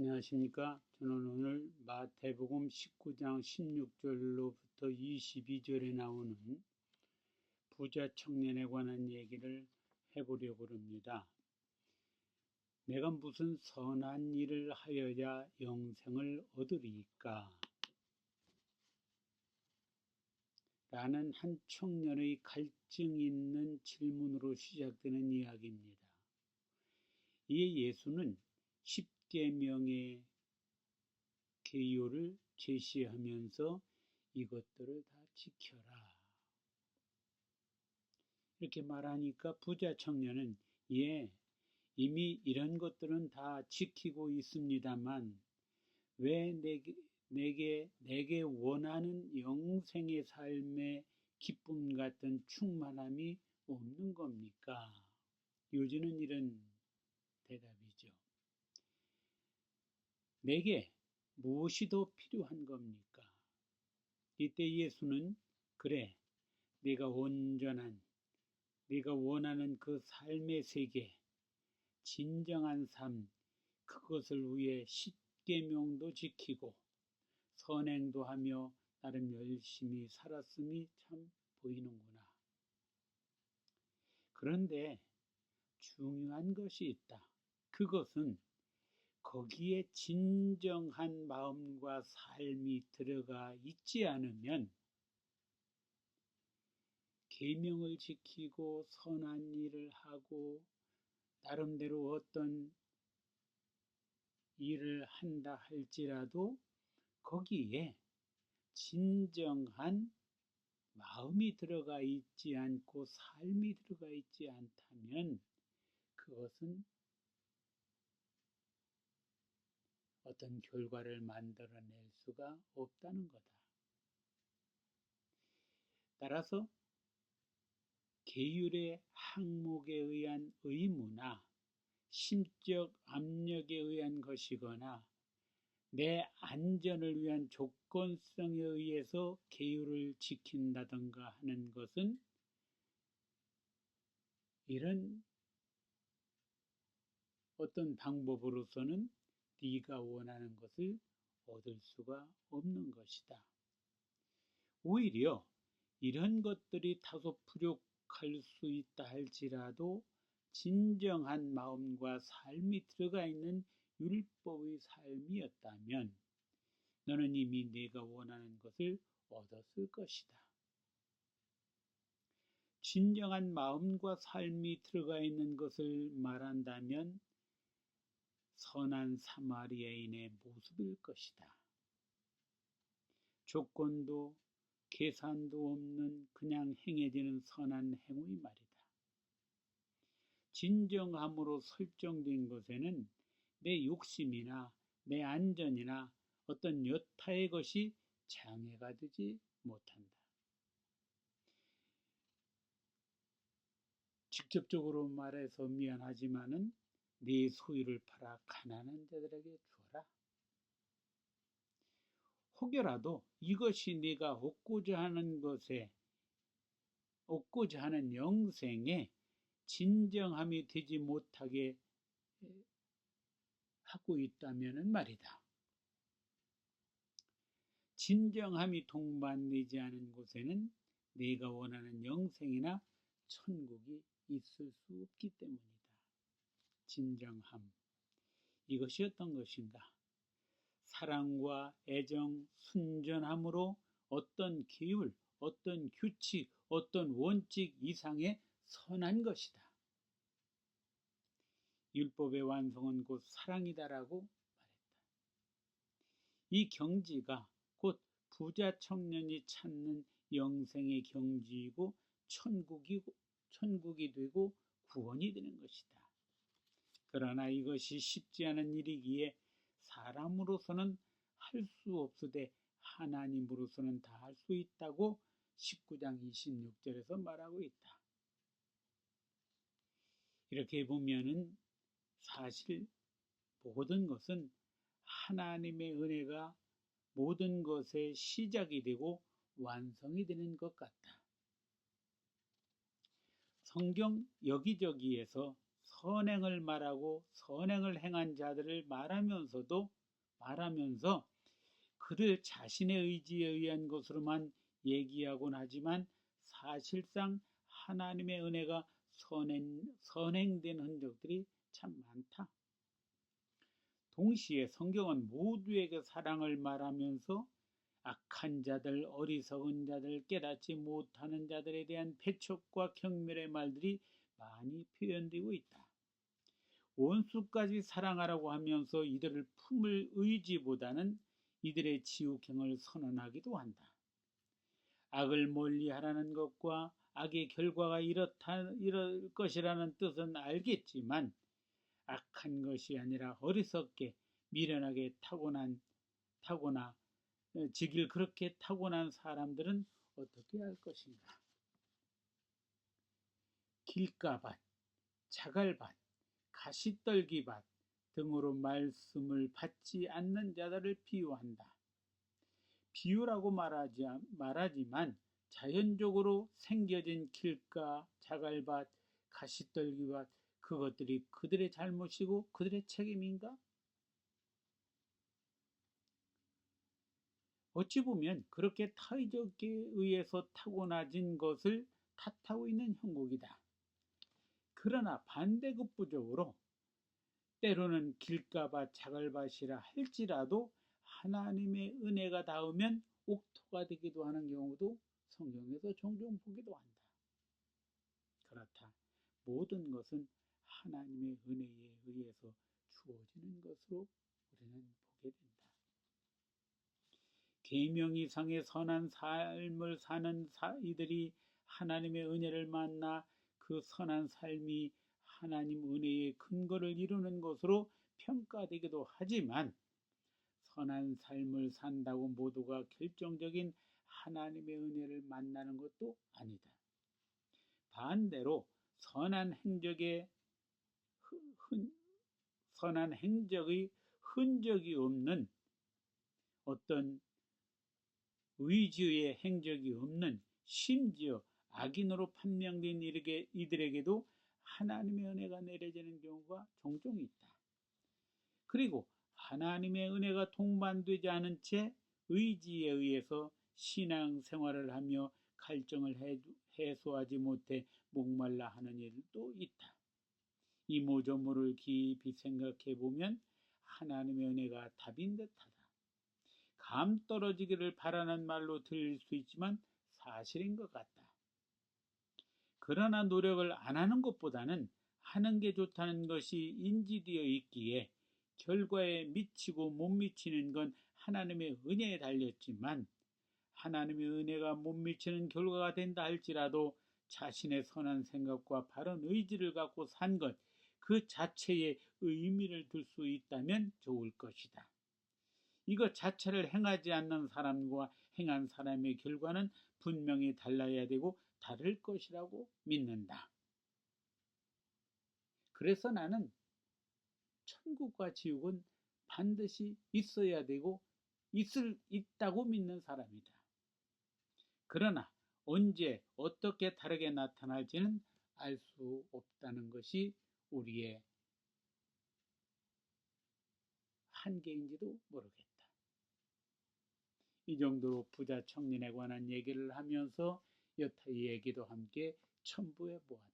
안녕하십니까. 저는 오늘 마태복음 19장 16절로부터 22절에 나오는 부자 청년에 관한 얘기를 해보려고 합니다. 내가 무슨 선한 일을 하여야 영생을 얻으리이까? 라는 한 청년의 갈증 있는 질문으로 시작되는 이야기입니다. 이에 예수는 10계명의 계율을 제시하면서 이것들을 다 지켜라. 이렇게 말하니까 부자 청년은 이미 이런 것들은 다 지키고 있습니다만 왜 내게 원하는 영생의 삶의 기쁨 같은 충만함이 없는 겁니까? 요지는 이런 대답이죠. 내게 무엇이 더 필요한 겁니까? 이때 예수는 그래, 네가 원하는 그 삶의 세계, 진정한 삶, 그것을 위해 10계명도 지키고 선행도 하며 나름 열심히 살았음이 참 보이는구나. 그런데 중요한 것이 있다. 그것은 거기에 진정한 마음과 삶이 들어가 있지 않으면 계명을 지키고 선한 일을 하고 나름대로 어떤 일을 한다 할지라도 거기에 진정한 마음이 들어가 있지 않고 삶이 들어가 있지 않다면 그것은 어떤 결과를 만들어낼 수가 없다는 거다. 따라서 계율의 항목에 의한 의무나 심적 압력에 의한 것이거나 내 안전을 위한 조건성에 의해서 계율을 지킨다든가 하는 것은 이런 어떤 방법으로서는 네가 원하는 것을 얻을 수가 없는 것이다. 오히려 이런 것들이 다소 부족할 수 있다 할지라도 진정한 마음과 삶이 들어가 있는 율법의 삶이었다면 너는 이미 네가 원하는 것을 얻었을 것이다. 진정한 마음과 삶이 들어가 있는 것을 말한다면 선한 사마리아인의 모습일 것이다. 조건도 계산도 없는 그냥 행해지는 선한 행위 말이다. 진정함으로 설정된 것에는 내 욕심이나 내 안전이나 어떤 여타의 것이 장애가 되지 못한다. 직접적으로 말해서 미안하지만은 네 소유를 팔아 가난한 자들에게 주어라. 혹여라도 이것이 네가 얻고자 하는 영생에 진정함이 되지 못하게 하고 있다면은 말이다. 진정함이 동반되지 않은 곳에는 네가 원하는 영생이나 천국이 있을 수 없기 때문이다. 진정함. 이것이 어떤 것인가? 사랑과 애정, 순전함으로 어떤 계율, 어떤 규칙, 어떤 원칙 이상의 선한 것이다. 율법의 완성은 곧 사랑이다라고 말했다. 이 경지가 곧 부자 청년이 찾는 영생의 경지이고 천국이 되고 구원이 되는 것이다. 그러나 이것이 쉽지 않은 일이기에 사람으로서는 할 수 없으되 하나님으로서는 다 할 수 있다고 19장 26절에서 말하고 있다. 이렇게 보면은 사실 모든 것은 하나님의 은혜가 모든 것의 시작이 되고 완성이 되는 것 같다. 성경 여기저기에서 선행을 말하고 선행을 행한 자들을 말하면서 그들 자신의 의지에 의한 것으로만 얘기하곤 하지만 사실상 하나님의 은혜가 선행된 흔적들이 참 많다. 동시에 성경은 모두에게 사랑을 말하면서 악한 자들, 어리석은 자들, 깨닫지 못하는 자들에 대한 배척과 경멸의 말들이 많이 표현되고 있다. 원수까지 사랑하라고 하면서 이들을 품을 의지보다는 이들의 지옥행을 선언하기도 한다. 악을 멀리하라는 것과 악의 결과가 이럴 것이라는 뜻은 알겠지만 악한 것이 아니라 어리석게 미련하게 지길 그렇게 타고난 사람들은 어떻게 할 것인가? 길가밭, 자갈밭, 가시떨기밭 등으로 말씀을 받지 않는 자들을 비유한다. 비유라고 말하지만 자연적으로 생겨진 길가, 자갈밭, 가시떨기밭 그것들이 그들의 잘못이고 그들의 책임인가? 어찌 보면 그렇게 타의적에 의해서 타고나진 것을 탓하고 있는 형국이다. 그러나 반대급부적으로 때로는 길가밭, 자갈밭이라 할지라도 하나님의 은혜가 닿으면 옥토가 되기도 하는 경우도 성경에서 종종 보기도 한다. 그렇다. 모든 것은 하나님의 은혜에 의해서 주어지는 것으로 우리는 보게 된다. 계명 이상의 선한 삶을 사는 이들이 하나님의 은혜를 만나 그 선한 삶이 하나님 은혜의 근거를 이루는 것으로 평가되기도 하지만 선한 삶을 산다고 모두가 결정적인 하나님의 은혜를 만나는 것도 아니다. 반대로 선한 행적의 흔적이 없는 어떤 의지의 행적이 없는 심지어 악인으로 판명된 이들에게도 하나님의 은혜가 내려지는 경우가 종종 있다. 그리고 하나님의 은혜가 동반되지 않은 채 의지에 의해서 신앙생활을 하며 갈증을 해소하지 못해 목말라 하는 일도 있다. 이모저모를 깊이 생각해 보면 하나님의 은혜가 답인 듯하다. 감 떨어지기를 바라는 말로 들릴 수 있지만 사실인 것 같다. 그러나 노력을 안 하는 것보다는 하는 게 좋다는 것이 인지되어 있기에 결과에 미치고 못 미치는 건 하나님의 은혜에 달렸지만 하나님의 은혜가 못 미치는 결과가 된다 할지라도 자신의 선한 생각과 바른 의지를 갖고 산 것, 그 자체에 의미를 둘 수 있다면 좋을 것이다. 이것 자체를 행하지 않는 사람과 행한 사람의 결과는 분명히 달라야 되고 다를 것이라고 믿는다. 그래서 나는 천국과 지옥은 반드시 있어야 되고 있다고 믿는 사람이다. 그러나 언제 어떻게 다르게 나타날지는 알 수 없다는 것이 우리의 한계인지도 모르겠다. 이 정도로 부자 청년에 관한 얘기를 하면서 여타의 얘기도 함께 첨부해 보았다.